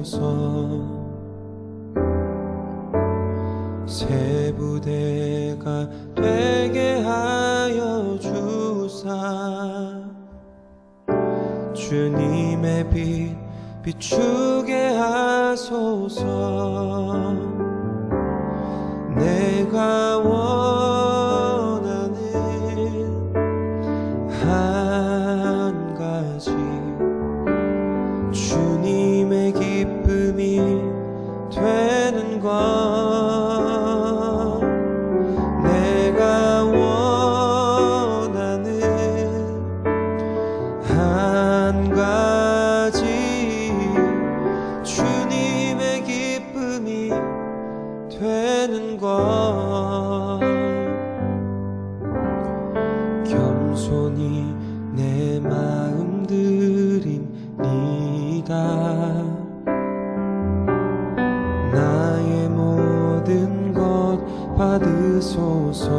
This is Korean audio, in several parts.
하소서. 새 부대가 되게 하여 주사 주님의 빛 비추게 하소서. 내가 원하는 한 가지 주님의 기쁨이 되는 것. 내가 원하는 한 가지 주님의 기쁨이 되는 것. 겸손히 내 마음 드립니다. 나의 모든 것 받으소서.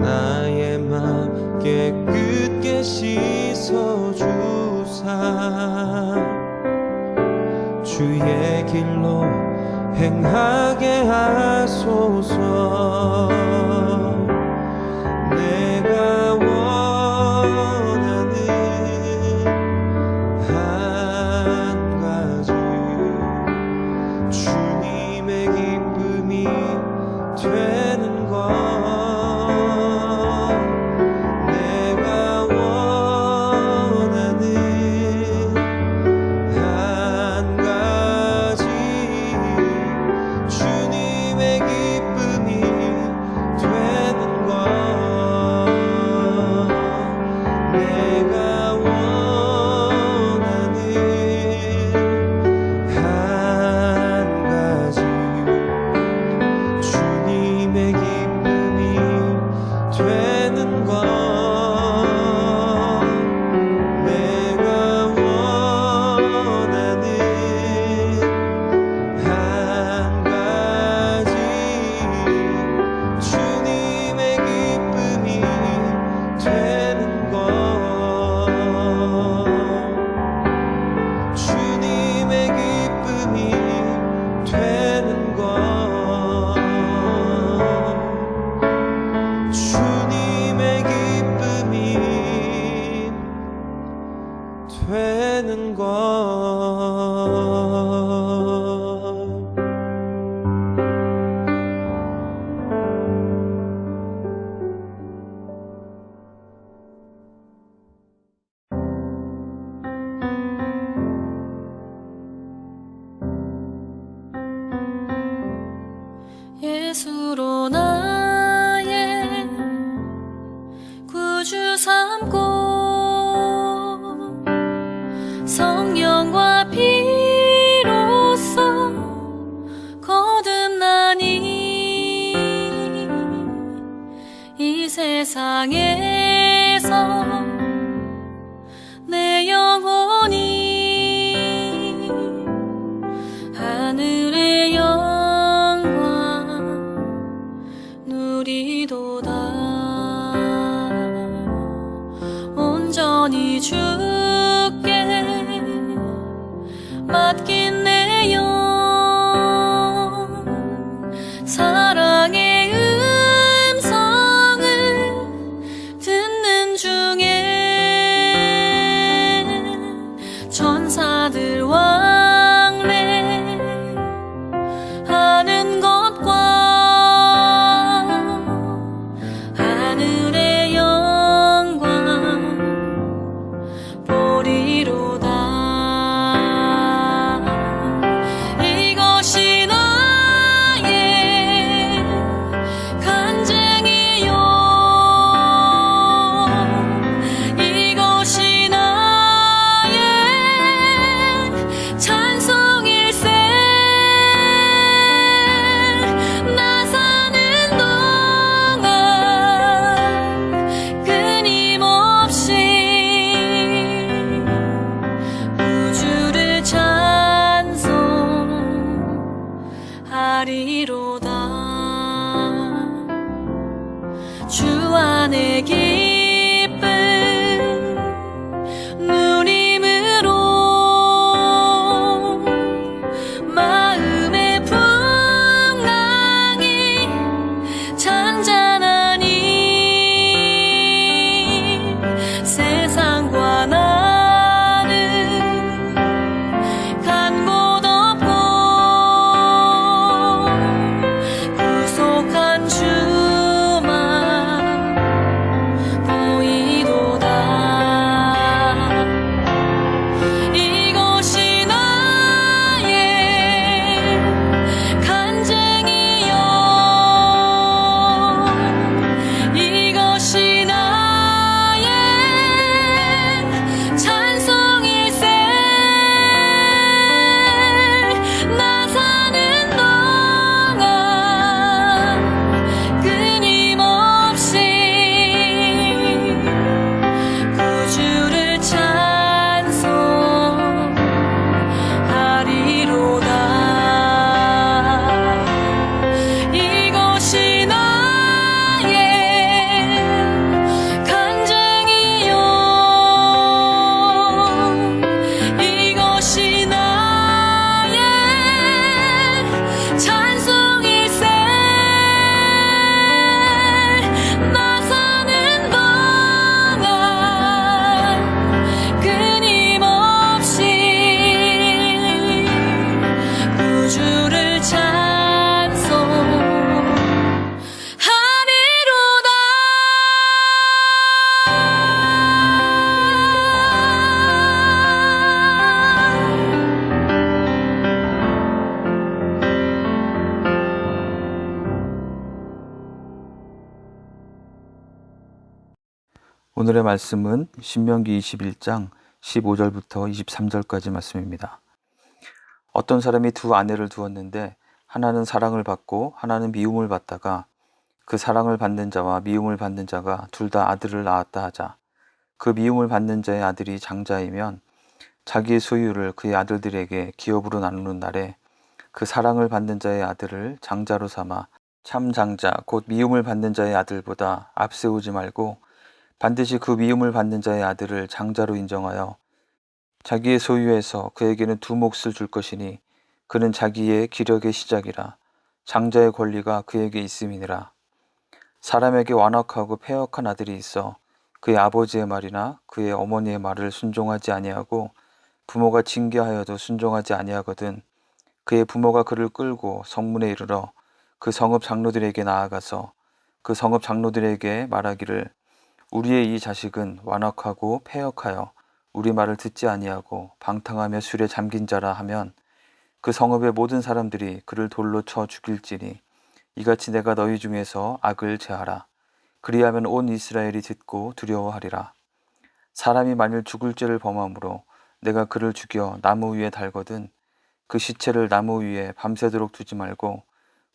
나의 맘 깨끗게 씻어주사 주의 길로 행하게 하소서. 내가 원하는 한 가지 주님의 기쁨이 되는 것. 내가 원하는 한 가지 주님의 기쁨이 되는 것. 내가 원하는 한 가지 주님의 기쁨이 되는 것. 내가 원하는 한 가지 주님의 기쁨이 되는 것. 주님의 기쁨이 되는 것. 주님의 기쁨이 되는 것. 예수로 나의 구주 삼고 성령과 피로써 거듭나니 이 세상에서 내 영혼이 하늘의 영광 누리도다. 온전히 주께 맡긴 내 영 사랑의 음성을 듣는 중에 천사들 왕래 오늘의 말씀은 신명기 21장 15절부터 23절까지 말씀입니다. 어떤 사람이 두 아내를 두었는데 하나는 사랑을 받고 하나는 미움을 받다가 그 사랑을 받는 자와 미움을 받는 자가 둘 다 아들을 낳았다 하자. 그 미움을 받는 자의 아들이 장자이면 자기의 소유를 그의 아들들에게 기업으로 나누는 날에 그 사랑을 받는 자의 아들을 장자로 삼아 참 장자 곧 미움을 받는 자의 아들보다 앞세우지 말고 반드시 그 미움을 받는 자의 아들을 장자로 인정하여 자기의 소유에서 그에게는 두 몫을 줄 것이니 그는 자기의 기력의 시작이라 장자의 권리가 그에게 있음이니라. 사람에게 완악하고 패역한 아들이 있어 그의 아버지의 말이나 그의 어머니의 말을 순종하지 아니하고 부모가 징계하여도 순종하지 아니하거든 그의 부모가 그를 끌고 성문에 이르러 그 성읍 장로들에게 나아가서 그 성읍 장로들에게 말하기를 우리의 이 자식은 완악하고 패역하여 우리 말을 듣지 아니하고 방탕하며 술에 잠긴 자라 하면 그 성읍의 모든 사람들이 그를 돌로 쳐 죽일지니 이같이 내가 너희 중에서 악을 제하라. 그리하면 온 이스라엘이 듣고 두려워하리라. 사람이 만일 죽을 죄를 범함으로 내가 그를 죽여 나무 위에 달거든 그 시체를 나무 위에 밤새도록 두지 말고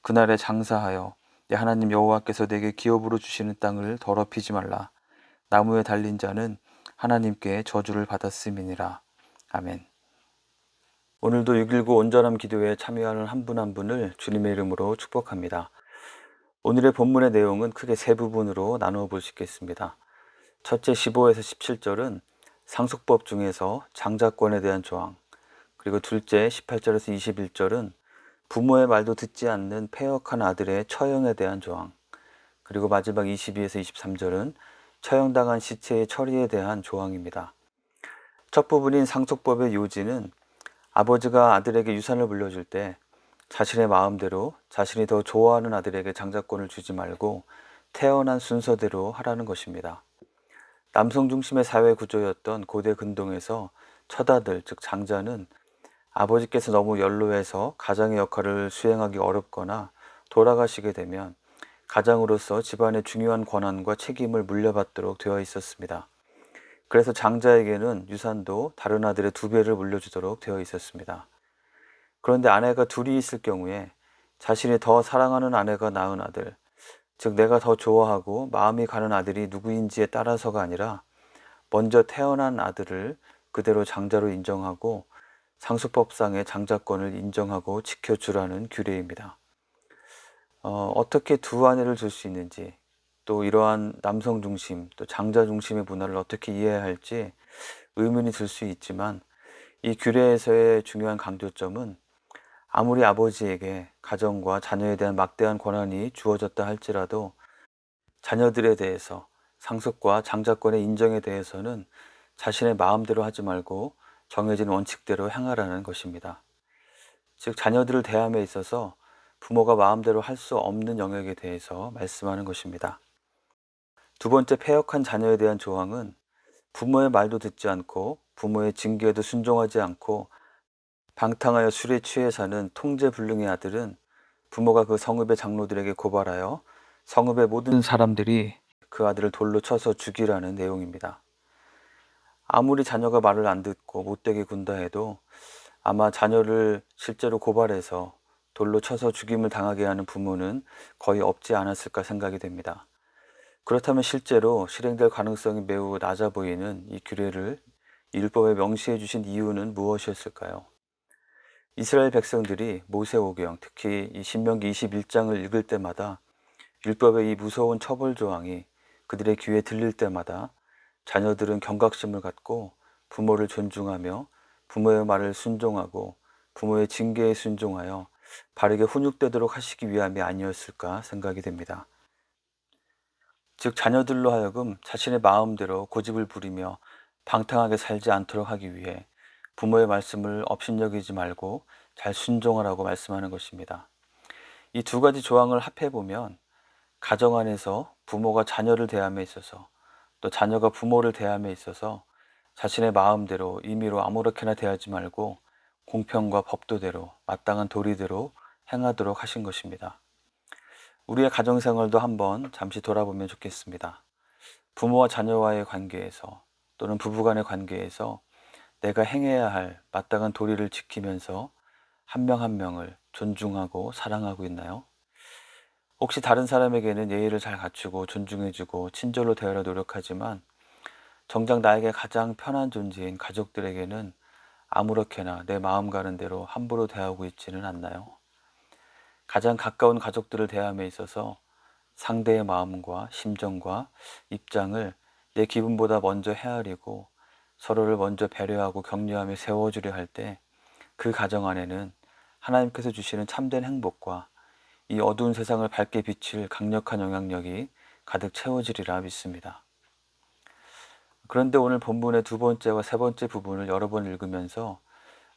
그날에 장사하여 내 하나님 여호와께서 내게 기업으로 주시는 땅을 더럽히지 말라. 나무에 달린 자는 하나님께 저주를 받았음이니라. 아멘. 오늘도 619 온전함 기도에 참여하는 한 분 한 분을 주님의 이름으로 축복합니다. 오늘의 본문의 내용은 크게 세 부분으로 나누어 볼 수 있겠습니다. 첫째 15에서 17절은 상속법 중에서 장자권에 대한 조항, 그리고 둘째 18절에서 21절은 부모의 말도 듣지 않는 패역한 아들의 처형에 대한 조항, 그리고 마지막 22에서 23절은 처형당한 시체의 처리에 대한 조항입니다. 첫 부분인 상속법의 요지는 아버지가 아들에게 유산을 물려줄 때 자신의 마음대로 자신이 더 좋아하는 아들에게 장자권을 주지 말고 태어난 순서대로 하라는 것입니다. 남성 중심의 사회 구조였던 고대 근동에서 첫 아들, 즉 장자는 아버지께서 너무 연로해서 가장의 역할을 수행하기 어렵거나 돌아가시게 되면 가장으로서 집안의 중요한 권한과 책임을 물려받도록 되어 있었습니다. 그래서 장자에게는 유산도 다른 아들의 2배를 물려주도록 되어 있었습니다. 그런데 아내가 둘이 있을 경우에 자신이 더 사랑하는 아내가 낳은 아들, 즉 내가 더 좋아하고 마음이 가는 아들이 누구인지에 따라서가 아니라 먼저 태어난 아들을 그대로 장자로 인정하고 상속법상의 장자권을 인정하고 지켜주라는 규례입니다. 어떻게 두 아내를 줄 수 있는지, 또 이러한 남성 중심, 또 장자 중심의 문화를 어떻게 이해해야 할지 의문이 들 수 있지만 이 규례에서의 중요한 강조점은 아무리 아버지에게 가정과 자녀에 대한 막대한 권한이 주어졌다 할지라도 자녀들에 대해서 상속과 장자권의 인정에 대해서는 자신의 마음대로 하지 말고 정해진 원칙대로 행하라는 것입니다. 즉 자녀들을 대함에 있어서 부모가 마음대로 할 수 없는 영역에 대해서 말씀하는 것입니다. 두 번째 패역한 자녀에 대한 조항은 부모의 말도 듣지 않고 부모의 징계에도 순종하지 않고 방탕하여 술에 취해 사는 통제불능의 아들은 부모가 그 성읍의 장로들에게 고발하여 성읍의 모든 사람들이 그 아들을 돌로 쳐서 죽이라는 내용입니다. 아무리 자녀가 말을 안 듣고 못되게 군다 해도 아마 자녀를 실제로 고발해서 돌로 쳐서 죽임을 당하게 하는 부모는 거의 없지 않았을까 생각이 됩니다. 그렇다면 실제로 실행될 가능성이 매우 낮아 보이는 이 규례를 율법에 명시해 주신 이유는 무엇이었을까요? 이스라엘 백성들이 모세오경, 특히 이 신명기 21장을 읽을 때마다 율법의 이 무서운 처벌 조항이 그들의 귀에 들릴 때마다 자녀들은 경각심을 갖고 부모를 존중하며 부모의 말을 순종하고 부모의 징계에 순종하여 바르게 훈육되도록 하시기 위함이 아니었을까 생각이 됩니다. 즉 자녀들로 하여금 자신의 마음대로 고집을 부리며 방탕하게 살지 않도록 하기 위해 부모의 말씀을 업신여기지 말고 잘 순종하라고 말씀하는 것입니다. 이 두 가지 조항을 합해보면 가정 안에서 부모가 자녀를 대함에 있어서 또 자녀가 부모를 대함에 있어서 자신의 마음대로 임의로 아무렇게나 대하지 말고 공평과 법도대로 마땅한 도리대로 행하도록 하신 것입니다. 우리의 가정생활도 한번 잠시 돌아보면 좋겠습니다. 부모와 자녀와의 관계에서 또는 부부간의 관계에서 내가 행해야 할 마땅한 도리를 지키면서 한 명 한 명을 존중하고 사랑하고 있나요? 혹시 다른 사람에게는 예의를 잘 갖추고 존중해주고 친절로 대하려 노력하지만 정작 나에게 가장 편한 존재인 가족들에게는 아무렇게나 내 마음 가는 대로 함부로 대하고 있지는 않나요? 가장 가까운 가족들을 대함에 있어서 상대의 마음과 심정과 입장을 내 기분보다 먼저 헤아리고 서로를 먼저 배려하고 격려하며 세워주려 할 때 그 가정 안에는 하나님께서 주시는 참된 행복과 이 어두운 세상을 밝게 비칠 강력한 영향력이 가득 채워지리라 믿습니다. 그런데 오늘 본문의 두 번째와 세 번째 부분을 여러 번 읽으면서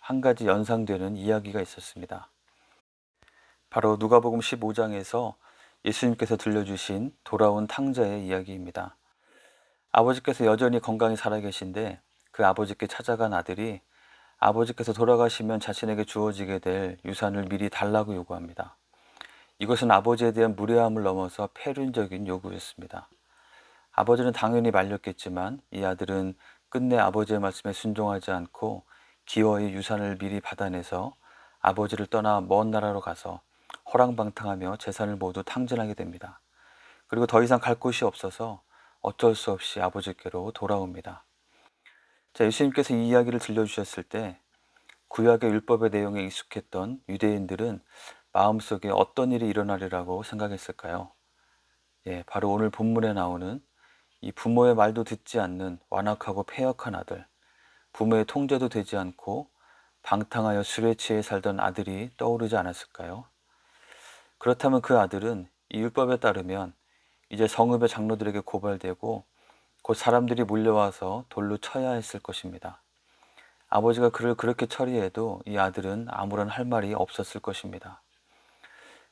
한 가지 연상되는 이야기가 있었습니다. 바로 누가복음 15장에서 예수님께서 들려주신 돌아온 탕자의 이야기입니다. 아버지께서 여전히 건강히 살아계신데 그 아버지께 찾아간 아들이 아버지께서 돌아가시면 자신에게 주어지게 될 유산을 미리 달라고 요구합니다. 이것은 아버지에 대한 무례함을 넘어서 폐륜적인 요구였습니다. 아버지는 당연히 말렸겠지만 이 아들은 끝내 아버지의 말씀에 순종하지 않고 기어이 유산을 미리 받아내서 아버지를 떠나 먼 나라로 가서 허랑방탕하며 재산을 모두 탕진하게 됩니다. 그리고 더 이상 갈 곳이 없어서 어쩔 수 없이 아버지께로 돌아옵니다. 자, 예수님께서 이 이야기를 들려주셨을 때 구약의 율법의 내용에 익숙했던 유대인들은 마음속에 어떤 일이 일어나리라고 생각했을까요? 바로 오늘 본문에 나오는 이 부모의 말도 듣지 않는 완악하고 패역한 아들, 부모의 통제도 되지 않고 방탕하여 술에 취해 살던 아들이 떠오르지 않았을까요? 그렇다면 그 아들은 이 율법에 따르면 이제 성읍의 장로들에게 고발되고 곧 사람들이 몰려와서 돌로 쳐야 했을 것입니다. 아버지가 그를 그렇게 처리해도 이 아들은 아무런 할 말이 없었을 것입니다.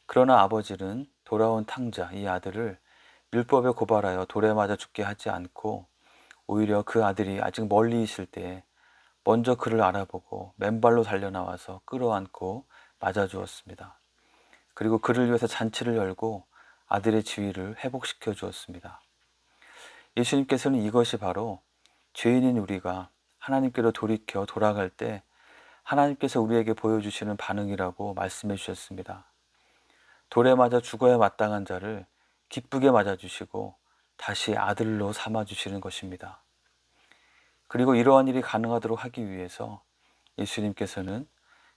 그러나 아버지는 돌아온 탕자 이 아들을 율법에 고발하여 돌에 맞아 죽게 하지 않고 오히려 그 아들이 아직 멀리 있을 때에 먼저 그를 알아보고 맨발로 달려나와서 끌어안고 맞아주었습니다. 그리고 그를 위해서 잔치를 열고 아들의 지위를 회복시켜 주었습니다. 예수님께서는 이것이 바로 죄인인 우리가 하나님께로 돌이켜 돌아갈 때 하나님께서 우리에게 보여주시는 반응이라고 말씀해 주셨습니다. 돌에 맞아 죽어야 마땅한 자를 기쁘게 맞아주시고 다시 아들로 삼아주시는 것입니다. 그리고 이러한 일이 가능하도록 하기 위해서 예수님께서는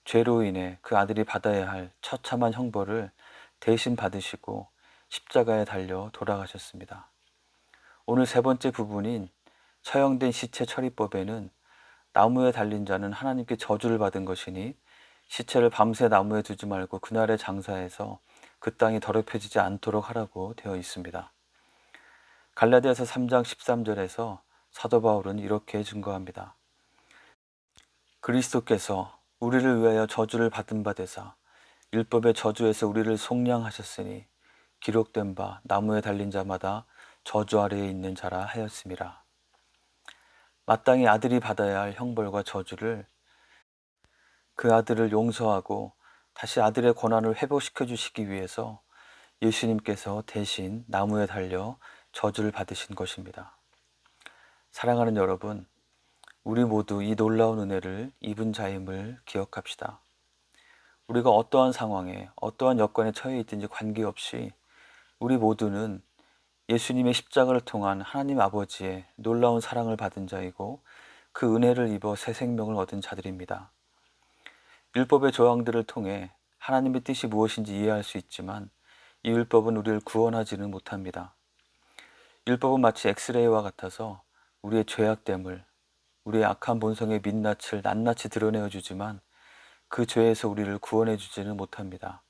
죄로 인해 그 아들이 받아야 할 처참한 형벌을 대신 받으시고 십자가에 달려 돌아가셨습니다. 오늘 세 번째 부분인 처형된 시체 처리법에는 나무에 달린 자는 하나님께 저주를 받은 것이니 시체를 밤새 나무에 두지 말고 그날에 장사해서 그 땅이 더럽혀지지 않도록 하라고 되어 있습니다. 갈라디아서 3장 13절에서 사도 바울은 이렇게 증거합니다. 그리스도께서 우리를 위하여 저주를 받은 바 되사 율법의 저주에서 우리를 속량하셨으니 기록된 바 나무에 달린 자마다 저주 아래에 있는 자라 하였음이라. 마땅히 아들이 받아야 할 형벌과 저주를 그 아들을 용서하고 다시 아들의 권한을 회복시켜 주시기 위해서 예수님께서 대신 나무에 달려 저주를 받으신 것입니다. 사랑하는 여러분, 우리 모두 이 놀라운 은혜를 입은 자임을 기억합시다. 우리가 어떠한 상황에 어떠한 여건에 처해 있든지 관계없이 우리 모두는 예수님의 십자가를 통한 하나님 아버지의 놀라운 사랑을 받은 자이고 그 은혜를 입어 새 생명을 얻은 자들입니다. 율법의 조항들을 통해 하나님의 뜻이 무엇인지 이해할 수 있지만 이 율법은 우리를 구원하지는 못합니다. 율법은 마치 엑스레이와 같아서 우리의 죄악됨을, 우리의 악한 본성의 민낯을 낱낱이 드러내어 주지만 그 죄에서 우리를 구원해 주지는 못합니다.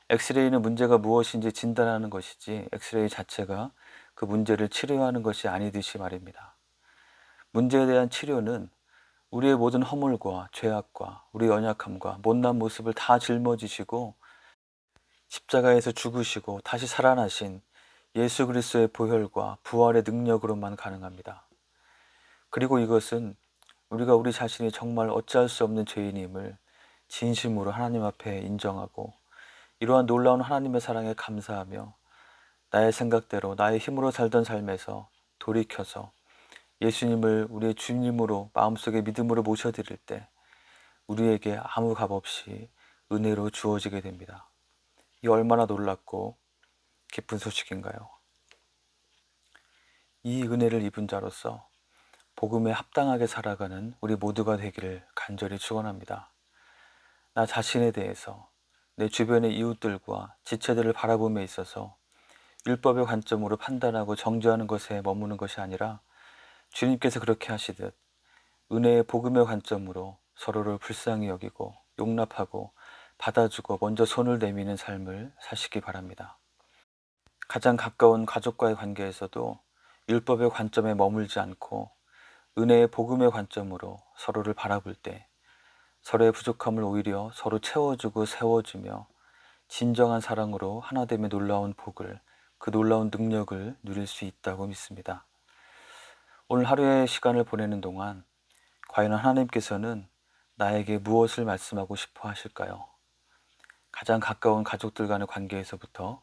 엑스레이는 문제가 무엇인지 진단하는 것이지 엑스레이 자체가 그 문제를 치료하는 것이 아니듯이 말입니다. 문제에 대한 치료는 우리의 모든 허물과 죄악과 우리 연약함과 못난 모습을 다 짊어지시고 십자가에서 죽으시고 다시 살아나신 예수 그리스도의 보혈과 부활의 능력으로만 가능합니다. 그리고 이것은 우리가 우리 자신이 정말 어찌할 수 없는 죄인임을 진심으로 하나님 앞에 인정하고 이러한 놀라운 하나님의 사랑에 감사하며 나의 생각대로 나의 힘으로 살던 삶에서 돌이켜서 예수님을 우리의 주님으로 마음속에 믿음으로 모셔드릴 때 우리에게 아무 값 없이 은혜로 주어지게 됩니다. 이 얼마나 놀랍고 기쁜 소식인가요? 이 은혜를 입은 자로서 복음에 합당하게 살아가는 우리 모두가 되기를 간절히 축원합니다. 나 자신에 대해서 내 주변의 이웃들과 지체들을 바라봄에 있어서 율법의 관점으로 판단하고 정죄하는 것에 머무는 것이 아니라 주님께서 그렇게 하시듯 은혜의 복음의 관점으로 서로를 불쌍히 여기고 용납하고 받아주고 먼저 손을 내미는 삶을 사시기 바랍니다. 가장 가까운 가족과의 관계에서도 율법의 관점에 머물지 않고 은혜의 복음의 관점으로 서로를 바라볼 때 서로의 부족함을 오히려 서로 채워주고 세워주며 진정한 사랑으로 하나됨의 놀라운 복을, 그 놀라운 능력을 누릴 수 있다고 믿습니다. 오늘 하루의 시간을 보내는 동안 과연 하나님께서는 나에게 무엇을 말씀하고 싶어 하실까요? 가장 가까운 가족들 간의 관계에서부터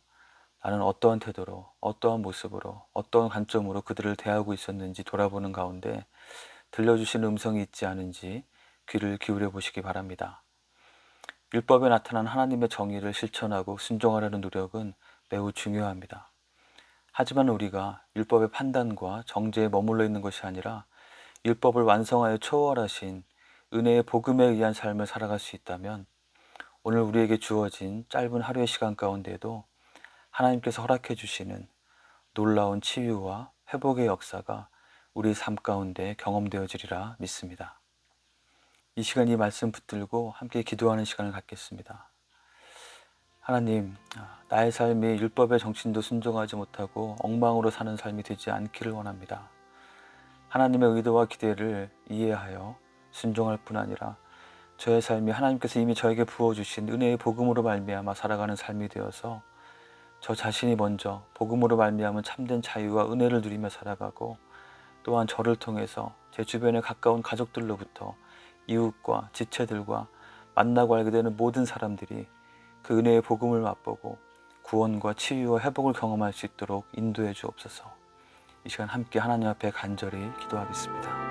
나는 어떠한 태도로, 어떠한 모습으로, 어떠한 관점으로 그들을 대하고 있었는지 돌아보는 가운데 들려주신 음성이 있지 않은지 귀를 기울여 보시기 바랍니다. 율법에 나타난 하나님의 정의를 실천하고 순종하려는 노력은 매우 중요합니다. 하지만 우리가 율법의 판단과 정죄에 머물러 있는 것이 아니라 율법을 완성하여 초월하신 은혜의 복음에 의한 삶을 살아갈 수 있다면 오늘 우리에게 주어진 짧은 하루의 시간 가운데에도 하나님께서 허락해 주시는 놀라운 치유와 회복의 역사가 우리 삶 가운데 경험되어지리라 믿습니다. 이 시간 이 말씀 붙들고 함께 기도하는 시간을 갖겠습니다. 하나님, 나의 삶이 율법의 정신도 순종하지 못하고 엉망으로 사는 삶이 되지 않기를 원합니다. 하나님의 의도와 기대를 이해하여 순종할 뿐 아니라 저의 삶이 하나님께서 이미 저에게 부어주신 은혜의 복음으로 말미암아 살아가는 삶이 되어서 저 자신이 먼저 복음으로 말미암은 참된 자유와 은혜를 누리며 살아가고 또한 저를 통해서 제 주변의 가까운 가족들로부터 이웃과 지체들과 만나고 알게 되는 모든 사람들이 그 은혜의 복음을 맛보고 구원과 치유와 회복을 경험할 수 있도록 인도해 주옵소서. 이 시간 함께 하나님 앞에 간절히 기도하겠습니다.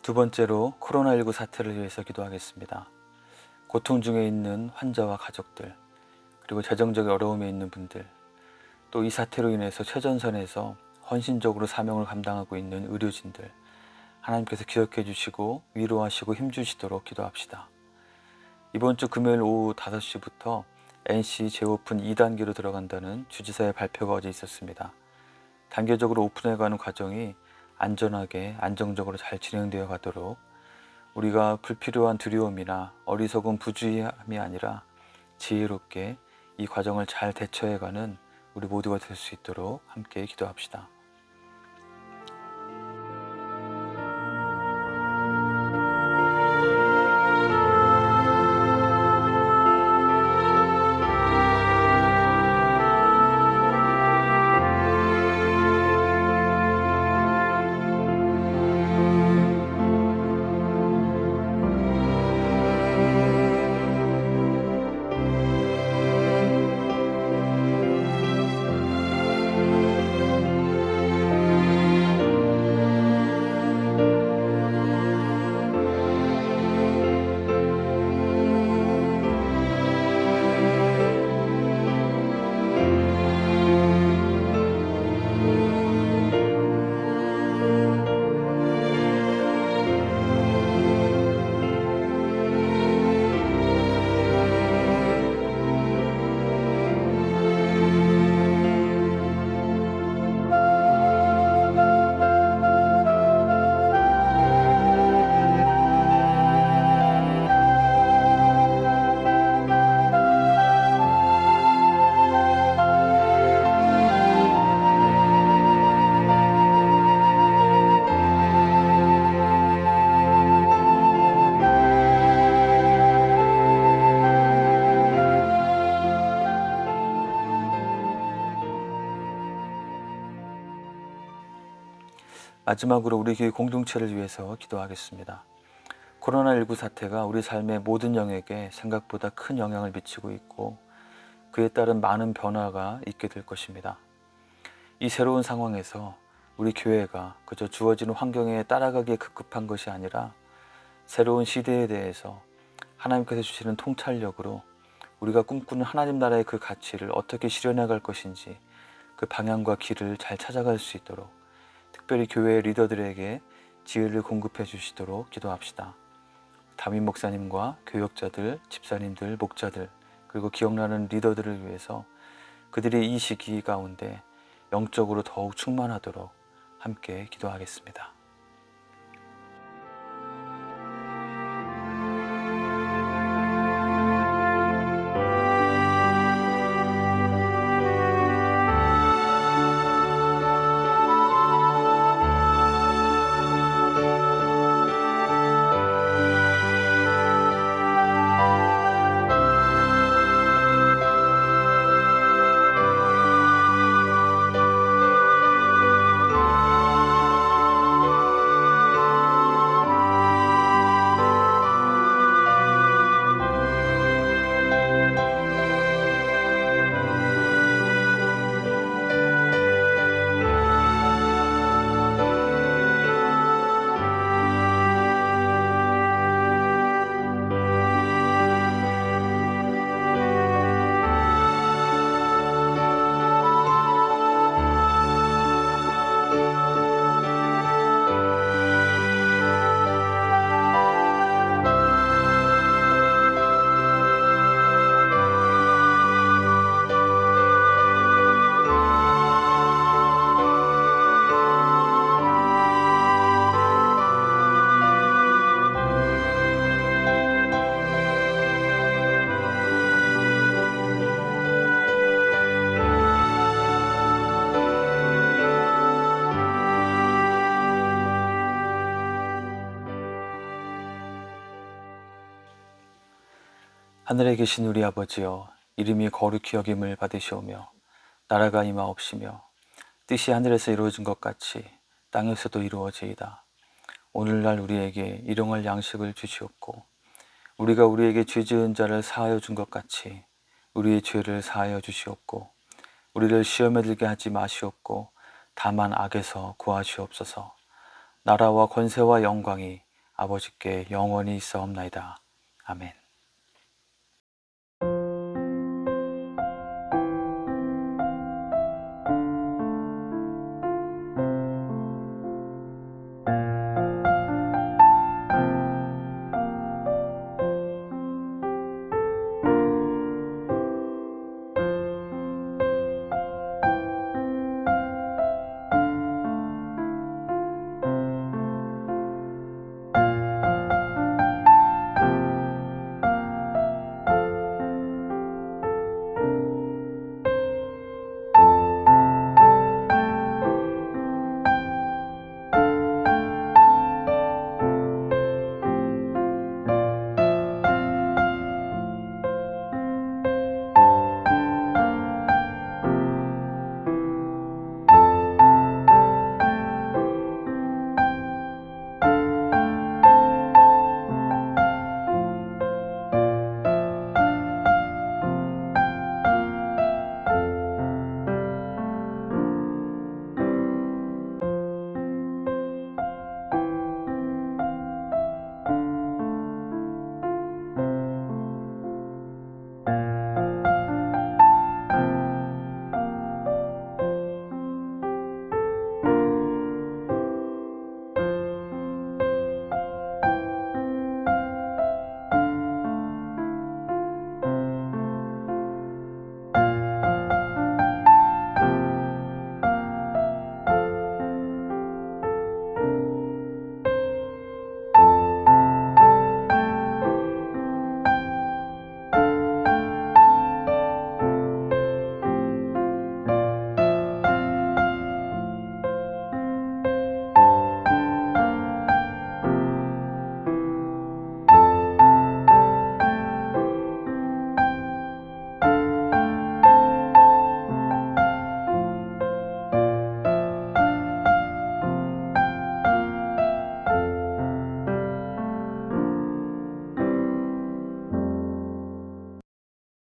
두 번째로 코로나19 사태를 위해서 기도하겠습니다. 고통 중에 있는 환자와 가족들, 그리고 재정적 어려움에 있는 분들, 또 이 사태로 인해서 최전선에서 헌신적으로 사명을 감당하고 있는 의료진들, 하나님께서 기억해 주시고 위로하시고 힘주시도록 기도합시다. 이번 주 금요일 오후 5시부터 NC 재오픈 2단계로 들어간다는 주지사의 발표가 어제 있었습니다. 단계적으로 오픈해가는 과정이 안전하게 안정적으로 잘 진행되어 가도록 우리가 불필요한 두려움이나 어리석은 부주의함이 아니라 지혜롭게 이 과정을 잘 대처해가는 우리 모두가 될 수 있도록 함께 기도합시다. 마지막으로 우리 교회 공동체를 위해서 기도하겠습니다. 코로나19 사태가 우리 삶의 모든 영역에 생각보다 큰 영향을 미치고 있고 그에 따른 많은 변화가 있게 될 것입니다. 이 새로운 상황에서 우리 교회가 그저 주어지는 환경에 따라가기에 급급한 것이 아니라 새로운 시대에 대해서 하나님께서 주시는 통찰력으로 우리가 꿈꾸는 하나님 나라의 그 가치를 어떻게 실현해 갈 것인지 그 방향과 길을 잘 찾아갈 수 있도록 특별히 교회의 리더들에게 지혜를 공급해 주시도록 기도합시다. 담임 목사님과 교역자들, 집사님들, 목자들 그리고 기억나는 리더들을 위해서 그들이 이 시기 가운데 영적으로 더욱 충만하도록 함께 기도하겠습니다. 하늘에 계신 우리 아버지여, 이름이 거룩히 여김을 받으시오며 나라가 임하옵시며 뜻이 하늘에서 이루어진 것 같이 땅에서도 이루어지이다. 오늘날 우리에게 일용할 양식을 주시옵고 우리가 우리에게 죄 지은 자를 사하여 준 것 같이 우리의 죄를 사하여 주시옵고 우리를 시험에 들게 하지 마시옵고 다만 악에서 구하시옵소서. 나라와 권세와 영광이 아버지께 영원히 있사옵나이다. 아멘.